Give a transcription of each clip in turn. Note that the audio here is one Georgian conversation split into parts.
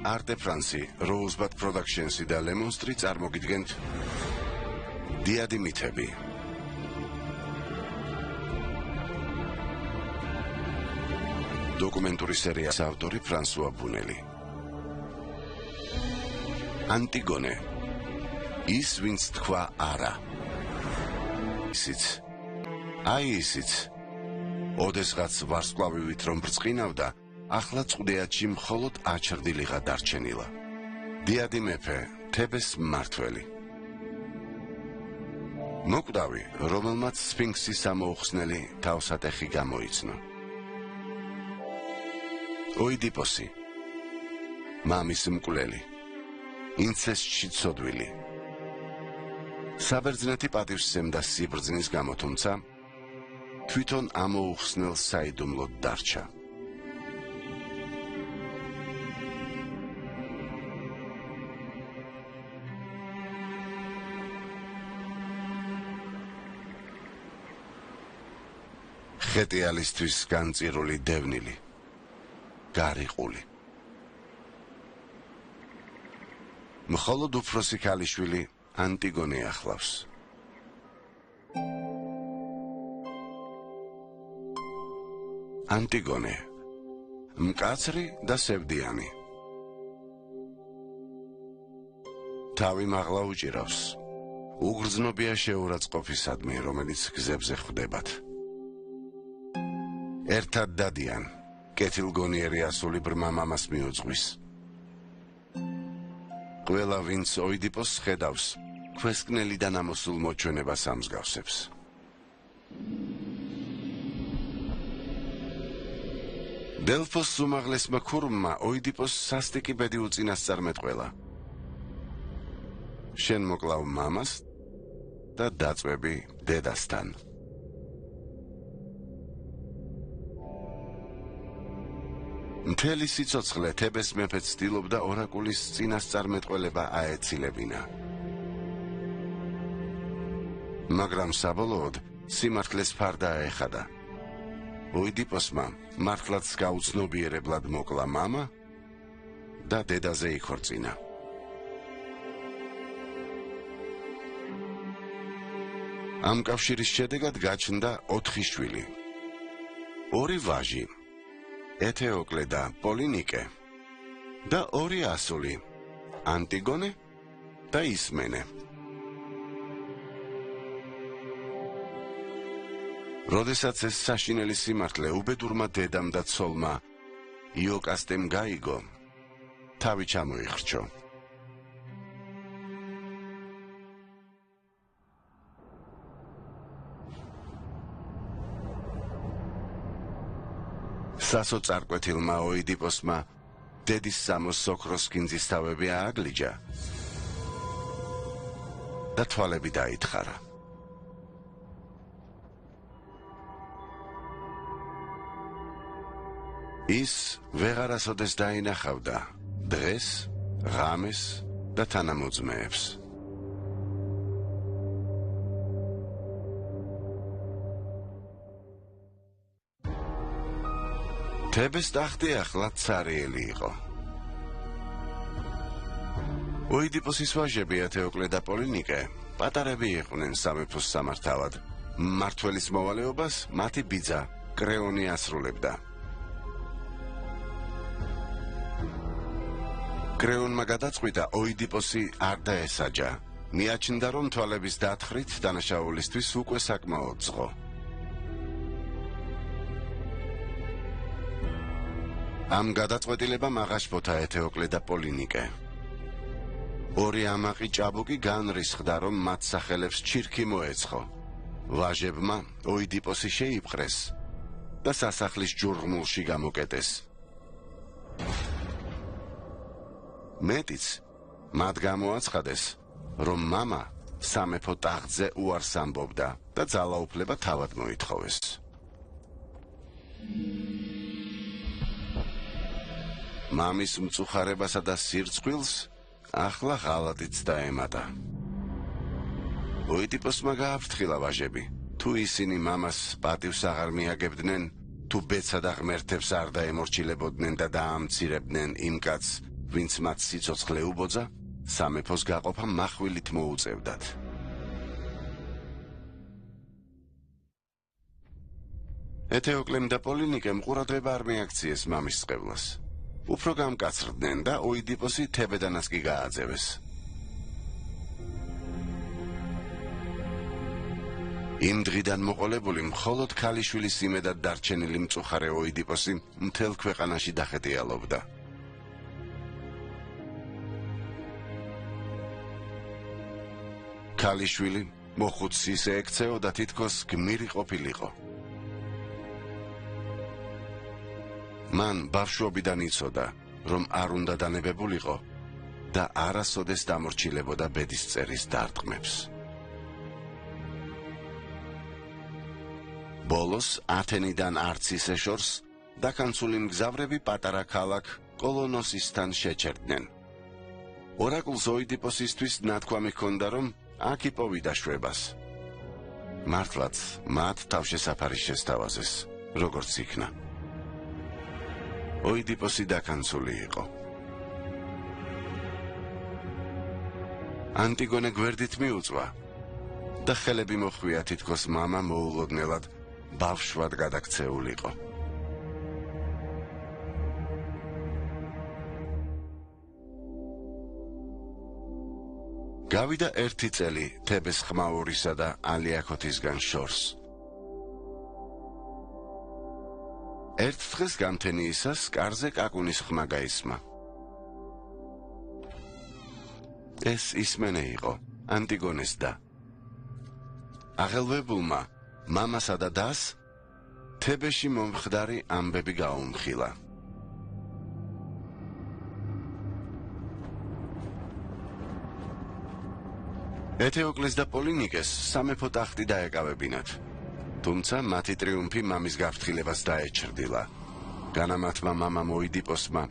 Arte France, Rosebud Productions და Lemon Street წარმოგიდგენთ დიადი მითები. დოკუმენტური სერიის ავტორი ფრანსუა ბუნელი. Antigone. ის ვინც თქვა არა. ისიც. ოდესღაც ვარსკვლავივით რომ ბრწყინავდა, ახლა წვდეათში მხოლოდ აჩრდილიღა დარჩენილა. დიადი მეფე, თებეს მმართველი. მოკვდავი, რომელმაც სფინქსის ამოუხსნელი თავსატეხი გამოიცნო. ოიდიპოსი, მამის მკვლელი, ინცესტში ცოდვილი. საბერძნეთი პატივსცემდა სიბრძნის გამო, თუმცა თვითონ ამოუხსნელ საიდუმლოდ დარჩა. ხეტიალისთვის განწირული დევნილი, გარიყული. მხოლოდ უფროსი ქალიშვილი ანტიგონე ახლავს. ანტიგონე, მკაცრი და სევდიანი. თავი მაღლა უჭირავს. უგრძნობია შეურაცხყოფისადმი, რომელიც გზებზე ხვდებათ. ერთად დადიან, კეთილგონიერი ასული ბრმა მამას მიუძღვის. ყველა ვინც ოიდიპოსს ხედავს, ქვესკნელიდან ამოსულ მოჩვენებას ამსგავსებს. დელფოს უმაღლესმა ქურმმა ოიდიპოსს სასტიკი ბედი უწინასწარმეტყველა. შენ მოკლავ მამას და დაწვევი დედასთან. მთელი სიცოცხლე თებეს მეფე ცდილობდა ორაკულის წინასწარმეტყველება აეცილებინა. მაგრამ საბოლოოდ სიმართლეს ფარდა აეხადა. ოიდიპოსმა მართლაც გაუცნობიერებლად მოკლა მამა და დედაზე იქორწინა. ამ კავშირის შედეგად გაჩნდა 4 შვილი. 2 ვაჟი, ეთეოკლე და პოლინიკე და 2 ასული, ანტიგონე და ისმენე. როდესაც ეს საშინელი სიმართლე უბედურმა დედამ და ცოლმა იოკასტემ გაიგო, თავი ჩამოიხრჩო. სასოწარკვეთილმა ოიდიპოსმა დედის სამოს სოქროს კინძის თავები ააგლიჯა და თვალები დაითხარა. ის ვეღარასოდეს დაინახავდა დღეს, ღამეს და თანამოძმეებს. თებეს ტახტი ახლა ცარიელი იყო. ოიდიპოსის ვაჟები ეთეოკლე და პოლინიკე პატარები იყვნენ სამეფოს სამართავად. მმართველის მოვალეობას მათი ბიძა კრეონი ასრულებდა. კრეონმა გადაწყვიტა ოიდიპოსი არ დაესაჯა. მიაჩნდა, რომ თვალების დათხრით დანაშაულისთვის უკვე საკმაოდ ცხო. ამ გადაწყვეტილებამ აღაშფოთა ეთეოკლე და პოლინიკე. 2 ამაყი ჭაბუკი განრისხდა, რომ მათ სახელებს ჩირქი მოეცხო. ვაჟებმა ოიდიპოსი შეიპყრეს და სასახლის ჯურღმულში გამოკეტეს. მეტიც მათ გამოაცხადეს, რომ მამა სამეფო ტახტზე უარს ამბობდა და ძალაუფლება თავად მოითხოვეს. მამის მწუხარებასა და სირწყვილს ახლა ღალატიც დაემატა. ოიდიპოსმა გააფრთხილა ვაჟები, თუ ისინი მამას პატივს აღარ მიაგებდნენ, თუ ბეცად აღმერთებს არ დაემორჩილებოდნენ და დაამცირებდნენ იმ კაცს, ვინც მათ სიცოცხლე უბოძა, სამეფოს გაყოფა מחვილით მოუწევდათ. ეთეოკლემ და პოლინიკემ ყურადღება არ მიაქციეს მამის წყევლას. უფრო გამკაცრდნენ და ოიდიპოსი თებედანას კი გააძევეს. იმ დღიდან მოყოლებული მხოლოდ ქალიშვილის იმედად დარჩენილი მწუხარე ოიდიპოსი მთელ ქვეყანაში დახეტიალობდა. ქალიშვილი მოხუცს ისე ექცეოდა, თითქოს გმირი ყოფილიყო. მან ბავშვობიდან იცოდა, რომ არ უნდა დანებებულიყო და არასოდეს დამორჩილებოდა ბედისწერის დარტყმებს. ბოლოს ათენიდან არც ისე შორს დაქანცული მგზავრები პატარა ქალაქ კოლონოსისთან შეჩერდნენ. ორაკულს ოიდიპოსისთვის ნათქვამი ჰქონდა, რომ აქ იპოვიდა შვებას. მართლაც მათ თავშესაფარი შესთავაზეს, როგორც იქნა. ოიდიპოსი დაქანცული იყო. ანტიგონე გვერდით მიუწვა და ხელები მოხვია, თითქოს მამა მოულოდნელად ბავშვად გადაქცეულიყო. გავიდა ერთი წელი თებეს ხმაურისა და ალიაქოთისგან შორს. ერთ დღეს გამთენიისას კარზე კაკუნის ხმა გაისმა. ეს ისმენე იყო, ანტიგონეს და. აღელვებულმა მამასა და დას თებეში მომხდარი ამბები გაუმხილა. ეთეოკლეს და პოლინიკეს სამეფო ტახტი დაეკავებინათ. თუმცა მათი ტრიუმფი მამის გაფრთხილებას დაეჩრდილა. განამათმა მამამ ოიდიპოსმა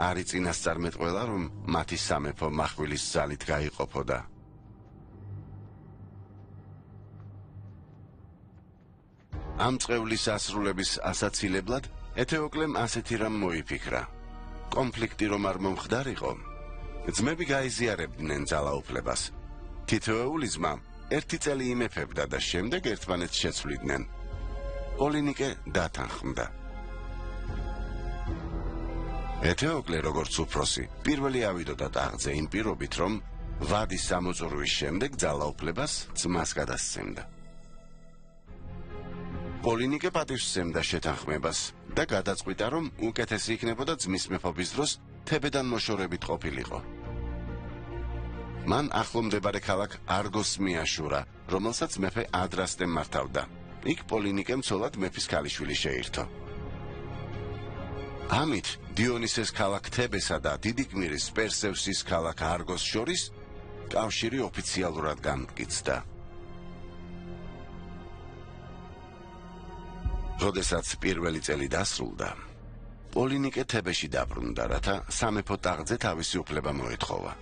არ იწინასწარმეტყველა, რომ მათი სამეფო מחვილის ძალით გაიყოფოდა. ამ წყევლის ასრულების ასაცილებლად ეთეოკლემ ასეთი რამ მოიფიქრა. კონფლიქტი რომ არ მომხდარიყო, ძმები გაიზიარებდნენ ძალაუფლებას. თითოეული ძმა ერთი წელი იმეფებდა და შემდეგ ერთმანეთს შეცვლიდნენ. პოლინიკე დათანხმდა. ეთეოკლე როგორც უფროსი პირველი ავიდოდა ტახტზე იმ პირობით, რომ ვადის სამოწურვის შემდეგ ძალაუფლებას ძმას გადასცემდა. პოლინიკე პატივს სცემდა შეთანხმებას და გადაწყვიტა, რომ უკეთესი იქნებოდა ძმის მეფობის დროს თებედან მოშორებით ყოფილიყო. მან ახლო მდებარე ქალაქ არგოსს მიაშურა, რომელსაც მეფე ადრასტემ მართავდა. იქ პოლინიკემ ცოლად მეფის ქალიშვილი შეირთო. ამით დიონისეს ქალაქ თებესა და დიდი გმირის პერსევსის ქალაქ არგოს შორის კავშირი ოფიციალურად განმტკიცდა. როდესაც პირველი წელი დასრულდა, პოლინიკე თებეში დაბრუნდა, რათა სამეფო ტახტზე თავისი უფლება მოეთხოვა.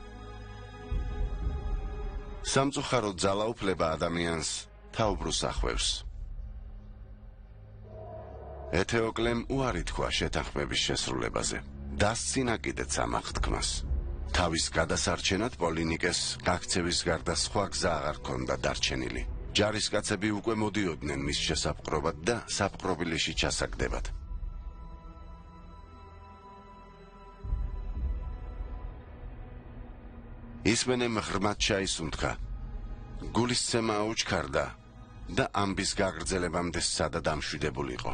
სამწუხაროდ ძალაუფლება ადამიანს თაუბრუს ახვევს. ეთეოკლემ უარი თქვა შეთანხმების შესრულებაზე. დასცინა კიდეც ამ აღთქმას. თავის გადასარჩენად პოლინიკეს გაქცევის გარდა სხვა გზა აღარ ჰქონდა დარჩენილი. ჯარისკაცები უკვე მოდიოდნენ მის შესაპყრობად და საპყრობილეში ჩასაგდებად. ისმენემ ღრმად ჩაისუნთქა, გულისცემა აუჩქარდა და ამბის გაგრძელებამდე სადა დამშვიდებულიყო.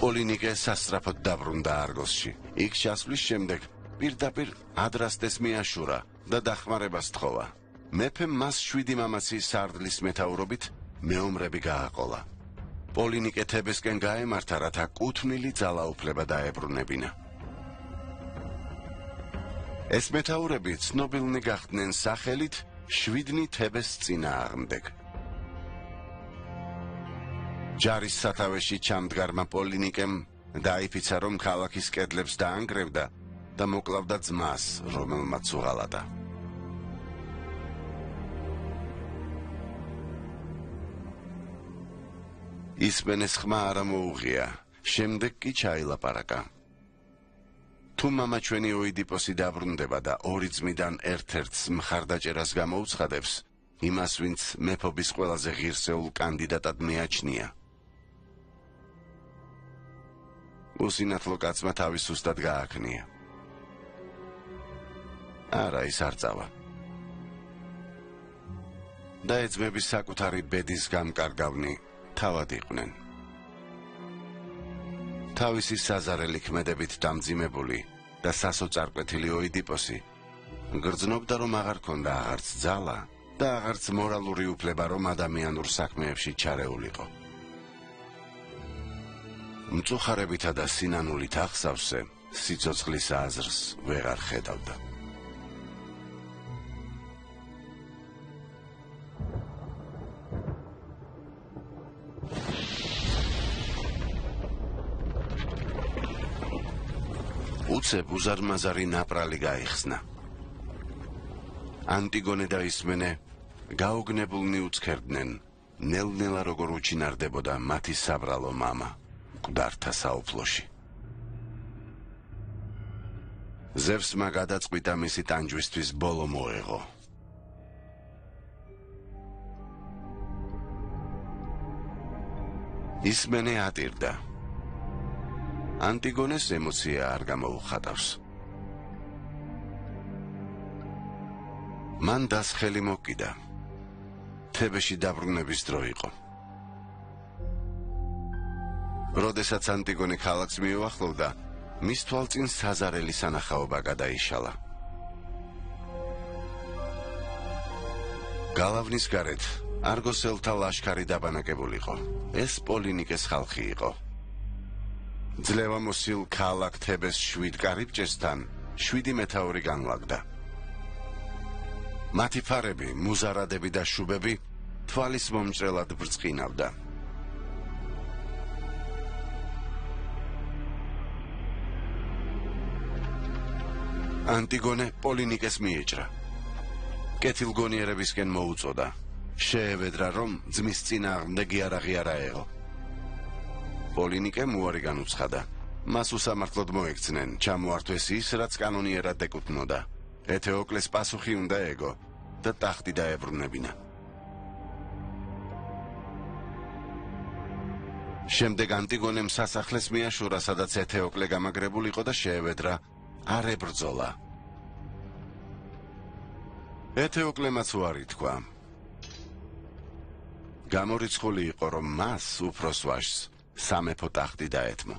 პოლინიკე სასწრაფოდ დაბრუნდა არგოსში. იქ ჩასვლის შემდეგ პირდაპირ ადრასტეს მიაშურა და დახმარებას თხოვა. მეფემ მას 7 მამაცი სარდლის მეთაურობით მეომრები გააყოლა. პოლინიკე თებესკენ გაემართა, რათა კუთვნილი ძალაუფლება დაებრუნებინა. ეს მეთაურები ცნობილნი გახდნენ სახელით 7 თებეს წინააღმდეგ. ჯარის სათავეში ჩამდგარმა პოლინიკემ დაიფიცა, რომ ქალაქის კედლებს დაანგრევდა და მოკლავდა ძმას, რომელმაც უღალატა. ისმენეს ხმა არა მოუღია, შემდეგ კი ჩაილაპარაკა. თუ მამა ჩვენი ოიდიპოსი დაბრუნდება და ორი ძმიდან ერთ-ერთს მხარდაჭერას გამოუცხადებს, იმას ვინც მეფობის ყველაზე ღირსეულ კანდიდატად მეაჩნია. უსინათლო კაცმა თავის სუსტად გააქმნია. არა, ის არ წავა. და ეძმების საკუთარი ბედის გამკარგავნი თავად იყვნენ. თავისი საზარელი ქმედებით დამძიმებული და სასოწარკვეთილი ოიდიპოსი გრძნობდა, რომ აღარ ქონდა აღარც ძალა და აღარც მორალური უფლება, რომ ადამიანურ საქმეებში ჩარეულიყო. მწუხარებითა და სინანულით ახსავსე სიცოცხლის აზრს ვეღარ ხედავდა. უცებ უზარმაზარი ნაპრალი გაიხსნა. ანტიგონე და ისმენე გაოგნებულნი უცქერდნენ, ნელ-ნელა როგორ უჩინარდებოდა მათი საბრალო მამა მკვდართა საუფლოში. ზევსმა გადაწყვიტა მისი ტანჯვისთვის ბოლო მოეღო. ისმენე ატირდა. ანტიგონეს ემოცია არ გამოუხატავს. მან დასხელი მოკიდა. თებეში დაბრუნების დრო იყო. როდესაც ანტიგონე ქალაქს მიუახლოვდა, მის თვალწინ საზარელი სანახაობა გადაიშალა. გალავნის გარეთ არგოსელთა ლაშქარი დაბანაკებულიყო. ეს პოლინიკეს ხალხი იყო. ძლევამოსილ ქალაქ თებეს 7 კარიბჭესთან 7 მეთაური განლაგდა. მათი ფარები, მუზარადები და შუბები თვალის მომჭრელად ბრწყინავდა. ანტიგონე პოლინიკეს მიეჭრა. კეთილგონიერებისკენ მოუწოდა. შეევედრა, რომ ძმის წინააღმდეგი არ აღიარაეღო. პოლინიკემ უარი განუცხადა. მას უსამართლოდ მოექცნენ, ჩამოართვეს ის, რაც კანონიერად ეკუთვნოდა. ეთეოკლეს პასუხი უნდა ეგო და ტახტი დაებრუნებინა. შემდეგ ანტიგონემ სასახლეს მიაშურა, სადაც ეთეოკლე გამაგრებულიყო და შეევედრა არ ებრძოლა. ეთეოკლემაც უარი თქვა. გამორიცხული იყო, რომ მას უფროს ვაჟს სამეფო ტახტი დაეთმო.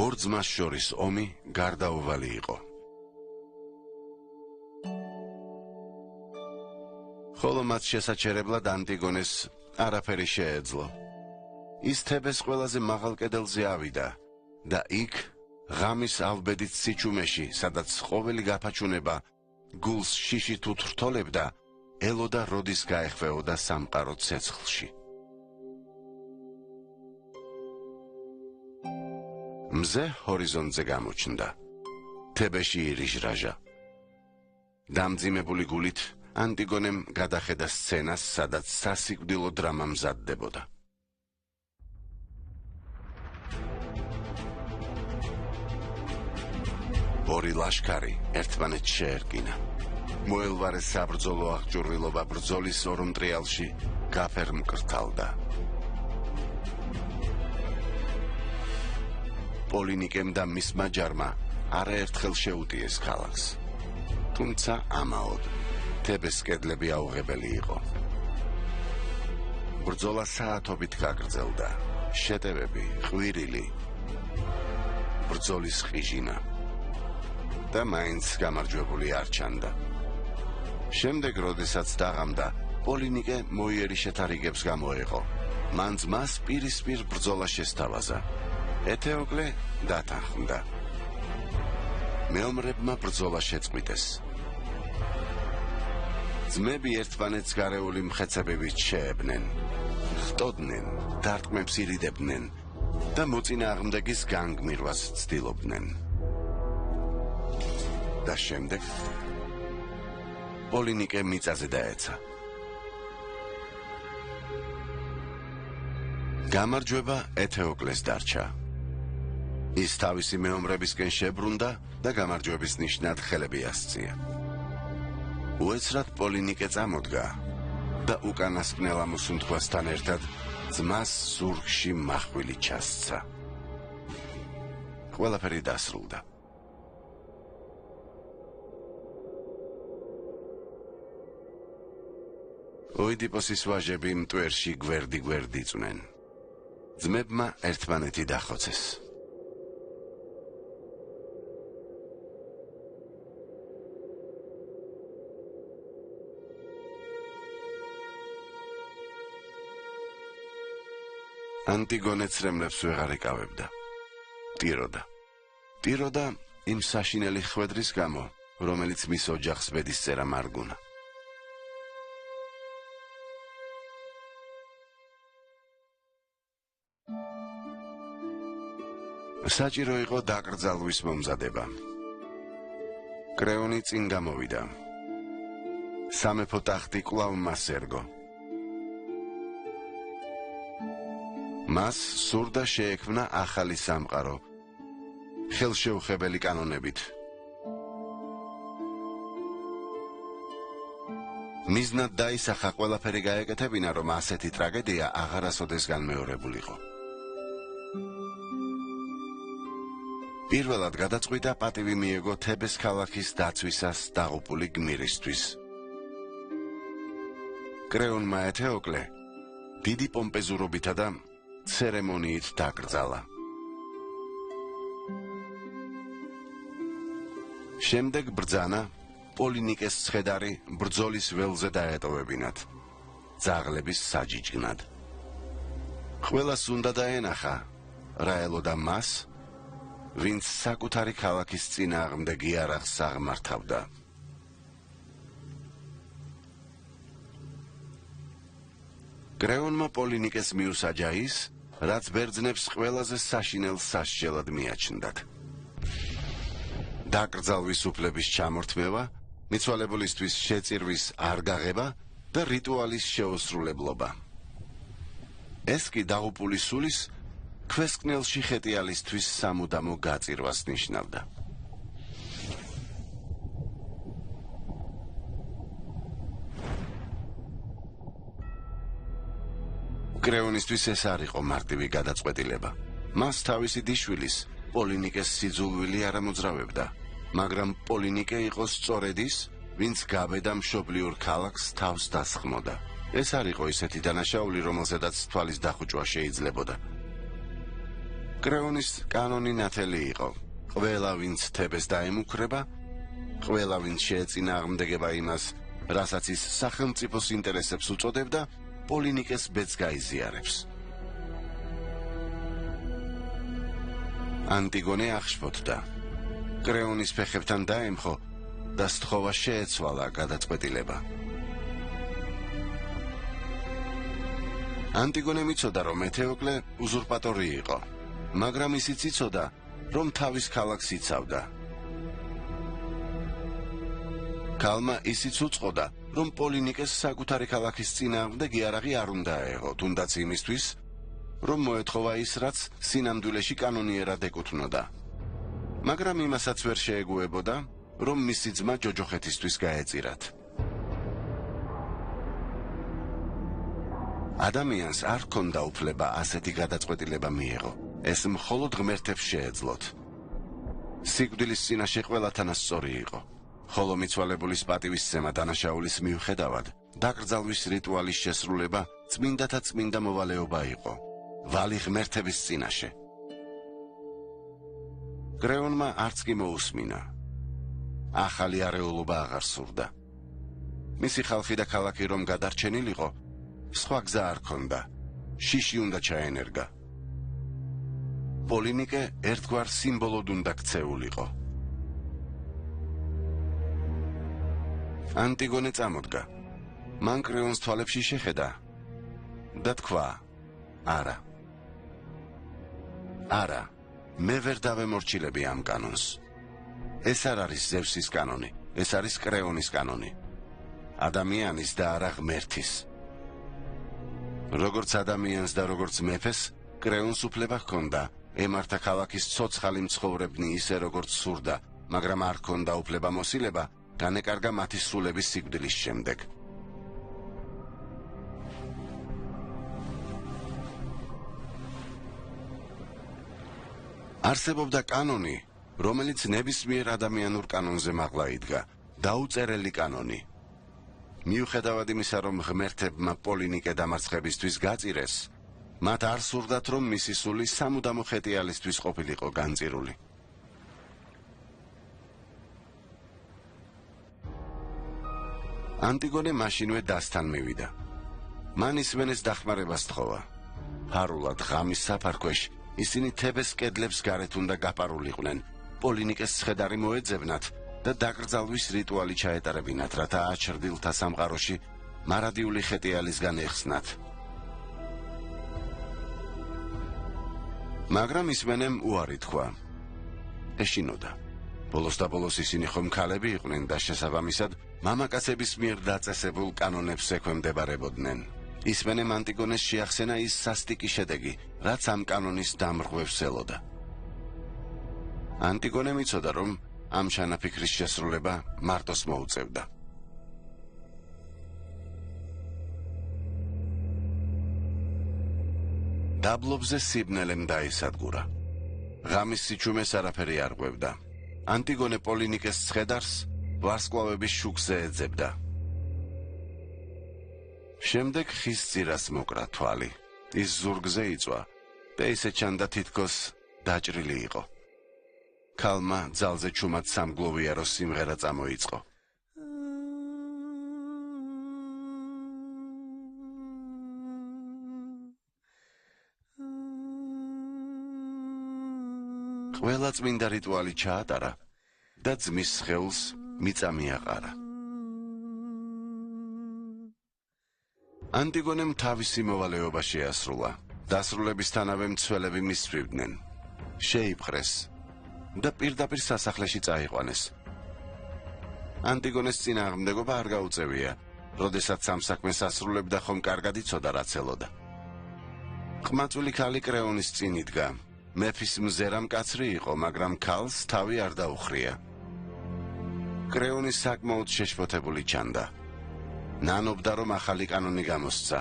ორ ძმას შორის ომი გარდაუვალი იყო. ხოლო მათ შესაჩერებლად ანტიგონეს არაფერი შეეძლო. ის თებეს ყველაზე მაღალ კედელზე ავიდა და იქ ღამის ალბედით სიჩუმეში, სადაც ყოველი გაფაჩუნება გულს შიშით უთრთოლებდა, ელოდა როდის გაეხვეოდა სამყარო ცეცხლში. მზე ჰორიზონტზე გამოჩნდა. თებეში ირიჟრაჟა. დამძიმებული გულით ანტიგონემ გადახედა სცენას, სადაც სასიკვდილო დრამა მზადდებოდა. ორი ლაშქარი ერთმანეთს შეერკინა. მოელვარეს საბრძოლო აღჭურვილობა ბრძოლის ორომტრიალში გაფერმკრთალდა. პოლინიკემ და მისმა ჯარმა არაერთხელ შეუტიეს ქალაქს. თუმცა ამაოდ თებეს კედლები აუღებელი იყო. ბრძოლა საათობით გაგრძელდა. შეტევები, ყვირილი, ბრძოლის ხიჟინა და მაინც გამარჯვებული არ ჩანდა. შემდეგ, როდესაც დაღამდა, პოლინიკე მოიერიშეთ არიგებს გამოეყო. მან ძმას პირისპირ ბრძოლა შესთავაზა. ეთეოკლე დათანხმდა. მეომრებმა ბრძოლა შეწყვიტეს. ძმები ერთმანეთს გარეული მხეცებებით შეებნენ, ხტოდნენ, დარტყმებს ირიდებდნენ და მოწინააღმდეგის განგმირვას ცდილობდნენ. და შემდეგ პოლინიკე მიწაზე დაეცა. გამარჯვება ეთეოკლეს დარჩა. ის თავისი მეომრებისკენ შებრუნდა და გამარჯვების ნიშნად ხელები ასწია. უეცრად პოლინიკე წამოდგა და უკანასკნელ ამოსუნთქვასთან ერთად ძმას ზურგში მახვილი ჩასცა. ყველაფერი დასრულდა. ოიდიპოსის ვაჟები მტვერში გვერდი იწვნენ. ძმებმა ერთმანეთი დახოცეს. ანტიგონე ცრემლებს ვეღარ იკავებდა. ტიროდა იმ საშინელი ხვედრის გამო, რომელიც მის ოჯახს ბედისწერა მარგუნა. საჭირო იყო დაკრძალვის მომზადება. კრეონი წინ გამოვიდა. სამეფო ტახტი კვლავ მას ერგო. მას სურდა შეექმნა ახალი სამყარო, ხელშეუხებელი კანონებით. მიზნად დაისახა ყველაფერი გაეკეთებინა, რომ ასეთი ტრაგედია აღარასოდეს განმეორებულიყო. პირველად გადაწყვიტა პატივი მიეგო თებეს ქალაქის დაცვისას დაღუპული გმირისთვის. კრეონმა ეთეოკლე დიდი პომპეზურობითა და ცერემონიით დაკრძალა. შემდეგ ბრძანა პოლინიკეს ცხედარი ბრძოლის ველზე დაეტოვებინათ, ძაღლების საჯიჯგნად. ყველას უნდა დაენახა, რა ელოდა მას, ვინც საკუთარი ქალაქის წინააღმდეგ იარაღს აღმართავდა. კრეონმა პოლინიკეს მიუსაჯა ის, რაც ბერძნებს ყველაზე საშინელ სასჯელად მიაჩნდათ. დაკრძალვის უფლების ჩამორთმევა, მიცვალებულისთვის შეწირვის არ გაღება და რიტუალის შეუსრულებლობა. ეს კი დაღუპული სულის ქვესკნელში ხეტიალისთვის სამუდამო გაწირვას ნიშნავდა. კრეონისთვის ეს არ იყო მარტივი გადაწყვეტილება. მას თავისი დიშვილის, პოლინიკეს სიძულვილი არ ამოძრავებდა, მაგრამ პოლინიკე იყო სწორედ ის, ვინც გაბედა მშობლიურ ქალაქს თავს დასხმოდა. ეს არ იყო ისეთი დანაშაული, რომელზედაც თვალის დახუჭვა შეიძლებოდა. კრეონის კანონი ნათელი იყო. ყველა, ვინც თებეს დაემუქრება, ყველა, ვინც შეეწინააღმდეგება იმას, რასაც ის სახელმწიფოს ინტერესებს უწოდებდა, პოლინიკეს ბედს გაიზიარებს. ანტიგონე აღშფოთდა. კრეონის ფეხებთან დაემხო და სთხოვა შეეცვალა გადაწყვეტილება. ანტიგონე მიცოდა, რომ ეთეოკლე უზურპატორი იყო, მაგრამ ისიც იცოდა, რომ თავის ქალაქს იცავდა. ქალმა ისიც უწყოდა, რომ პოლინიკეს საკუთარი ქალაქის წინააღმდეგ იარაღი არ უნდა აეღო, თუნდაც იმისთვის, რომ მოეთხოვა ის, რაც სინამდვილეში კანონიერად ეკუთვნოდა. მაგრამ იმასაც ვერ შეეგუებოდა, რომ მისი ძმა ჯოჯოხეთისთვის გაეწირათ. ადამიანს არ ჰქონდა უფლება ასეთი გადაწყვეტილება მიეღო. ეს მხოლოდ ღმერთებს შეეძლოთ. სიკვდილის წინაშე ყველათანა სწორი იყო. ხოლო მიცვალებულის პატივისცემა დანაშაულის მიუხედავად, დაკრძალვის რიტუალის შესრულება წმინდათა წმინდა მოვალეობა იყო. ვალი ღმერთების წინაშე. კრეონმა არც კი მოусმინა. ახალი არეულობა აღარ სურდა. მისი ხალხი და ქალაქი რომ გადარჩენილიყო, სხვა გზა არ ჰქონდა. შიში უნდა ჩაენერგა. პოლინიკე ერთგვარ სიმბოლოდ უნდა ქცეულიყო. ანტიგონე წამოდგა. მან კრეონს თვალებში შეხედა და თქვა, არა. არა, მე ვერ დავემორჩილები ამ კანონს. ეს არ არის ზევსის კანონი, ეს არის კრეონის კანონი. ადამიანის და არა ღმერთის. როგორც ადამიანს და როგორც მეფეს, კრეონს უფლება ჰქონდა ემართა ქალაქის ცოცხალი მცხოვრებნი ისე როგორც სურდა, მაგრამ არ ჰქონდა უფლება მოსილება განეკარგა მათი სულების სიკვდილის შემდეგ. არსებობდა კანონი, რომელიც ნებისმიერ ადამიანურ კანონზე მაღლა იდგა, დაუწერელი კანონი. მიუხედავად იმისა, რომ ღმერთებმა პოლინიკე დამარცხებისთვის გაწირეს, მათ არ სურდათ, რომ მისი სული სამუდამო ხეტიალისთვის ყოფილიყო განწირული. ანტიგონე მაშინვე დასთან მივიდა. მან ისმენეს დახმარებას თხოვა. ფარულად ღამის საფარქვეშ ისინი თებეს კედლებს გარეთ უნდა გაპარულიყვნენ, პოლინიკეს ცხედარი მოეძებნათ და დაკრძალვის რიტუალი ჩაეტარებინათ, რათა აჩრდილთა სამყაროში მარადიული ხეტიალისგან ეხსნათ. მაგრამ ისმენემ უარი თქვა. ეშინოდა. ბოლოს და ბოლოს ისინი ხომ ქალები იყვნენ და შესაბამისად მამაკაცების მიერ დაწესებულ კანონებს ექვემდებარებოდნენ. ისმენემ ანტიგონეს შეახსენა ის სასტიკი შედეგი, რაც ამ კანონის დამრღვევს ელოდა. ანტიგონემ იცოდა, რომ ამ ჩანაფიქრის შესრულება მარტოს მოუწევდა. დაბლობზე სიბნელემ დაისადგურა. ღამის სიჩუმეს არაფერი არ ყვევდა. ანტიგონე პოლინიკეს ცხედარს ვარსკვლავების შუქზე ეძებდა. შემდეგ ხის ძირას მოკრა თვალი. ის ზურგზე იწვა და ისე ჩანდა თითქოს დაჭრილი იყო. ქალმა ძალზე ჩუმად სამგლოვიარო სიმღერა წამოიწყო. ყველა წმინდა რიტუალი ჩაატარა და ძმის სხეულს მიწა მიაყარა. ანტიგონემ თავისი მოვალეობა შეასრულა. დასრულებისთანავე მცველები მისვივდნენ. შეიპყრეს და პირდაპირ სასახლეში წაიყვანეს. ანტიგონეს წინააღმდეგობა არ გაუწევია, როდესაც ამ საქმეს ასრულებდა, ხომ კარგად იცოდა რაც ელოდა. ყმაწვილი ქალი კრეონის წინ იდგა. მეფის მზერა მკაცრი იყო, მაგრამ ქალს თავი არ დაუხრია. კრეონი საკმაოდ შეშფოთებული ჩანდა. ნანობდა, რომ ახალი კანონი გამოსცა.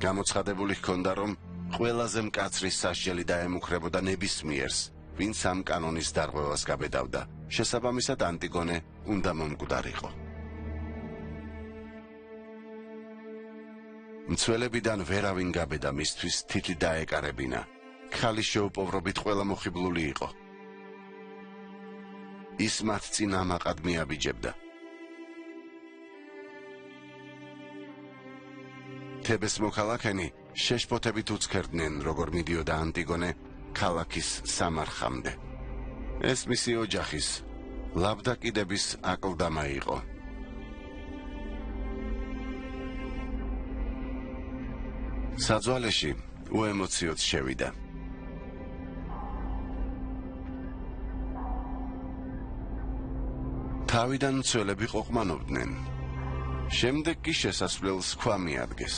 გამოცხადებული ჰქონდა, რომ ყველაზე მკაცრი სასჯელი დაემუქრებოდა ნებისმიერს, ვინც ამ კანონის დარღვევას გაბედავდა. შესაბამისად ანტიგონე უნდა მომკვდარიყო. მცველებიდან ვერავინ გაბედა მისთვის თითი დაეკარებინა. ქალი შეუპოვრობით ყველა მოხიბლული იყო. ის მათ წინ ამაყად მიაბიჯებდა. თებეს მოქალაქენი შეშფოთებით უცქერდნენ, როგორ მიდიოდა ანტიგონე ქალაქის სამარხამდე. ეს მისი ოჯახის, ლაბდაკიდების აკლდამა იყო. საძვალეში უემოციოდ შევიდა. თავიდან მცველები ყოყმანობდნენ. შემდეგ კი შესასვლელს ქვა მიადგეს.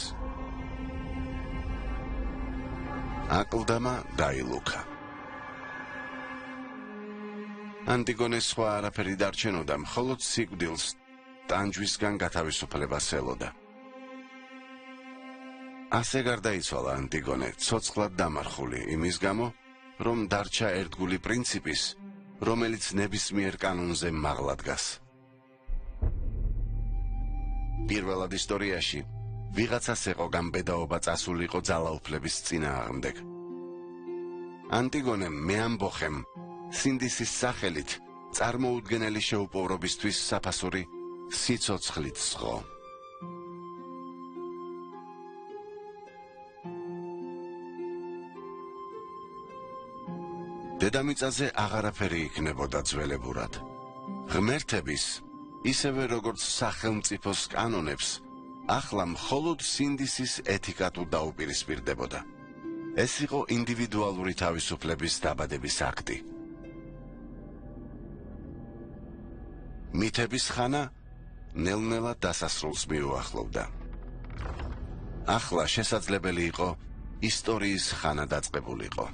აკლდამა დაილუქა. ანტიგონეს სხვა არაფერი დარჩენოდა, მხოლოდ სიკვდილს ტანჯვისგან გათავისუფლებას ელოდა. ასე გარდაიცვალა ანტიგონე, ცოცხლად დამარხული იმის გამო, რომ დარჩა ერთგული პრინციპის, რომელიც ნებისმიერ კანონზე მაღლა დგას. პირველად ისტორიაში ვიღაცას ეყო გამბედაობა წასულიყო ძალაუფლების წინააღმდეგ. ანტიგონემ მეამბოხემ სინდისის სახელით წარმოუდგენელი შეუპოვრობისთვის საფასური სიცოცხლით სღო. დედამიწაზე აღარაფერი იქნებოდა ძველებურად. ღმერთების, ისევე როგორც სახელმწიფოს კანონებს, ახლა მხოლოდ სინდისის ეთიკა თუ დაუპირისპირდებოდა. ეს იყო ინდივიდუალური თავისუფლების დაბადების აქტი. მითების ხანა ნელ-ნელა დასასრულს მიუახლოვდა. ახლა შესაძლებელი იყო ისტორიის ხანა დაწყებულიყო.